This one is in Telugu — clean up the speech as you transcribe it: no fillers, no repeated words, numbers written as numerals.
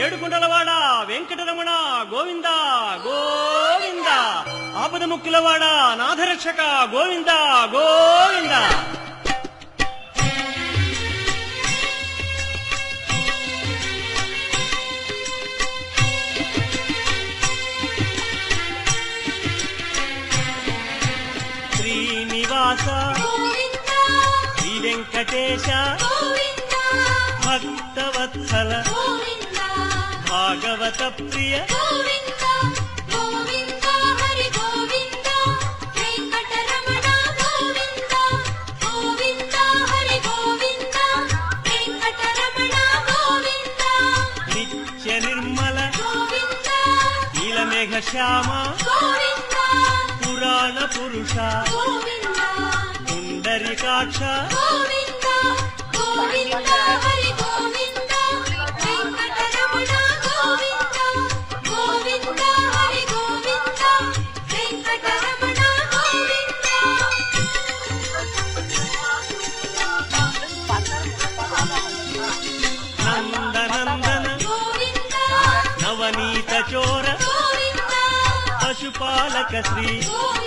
ఏడుకుంటలవాడ వెంకటరమణ గోవింద గోవింద, ఆపద ముక్కులవాడ నాథరక్షక గోవింద గోవింద. శ్రీనివాస శ్రీ వెంకటేశ భక్తవత్సల భాగవత ప్రియ నిత్య నిర్మల నీలమేఘ శ్యామ పురాణ పురుష పుండరీకాక్ష నందనందన నవనీత చోర పశుపాలక శ్రీ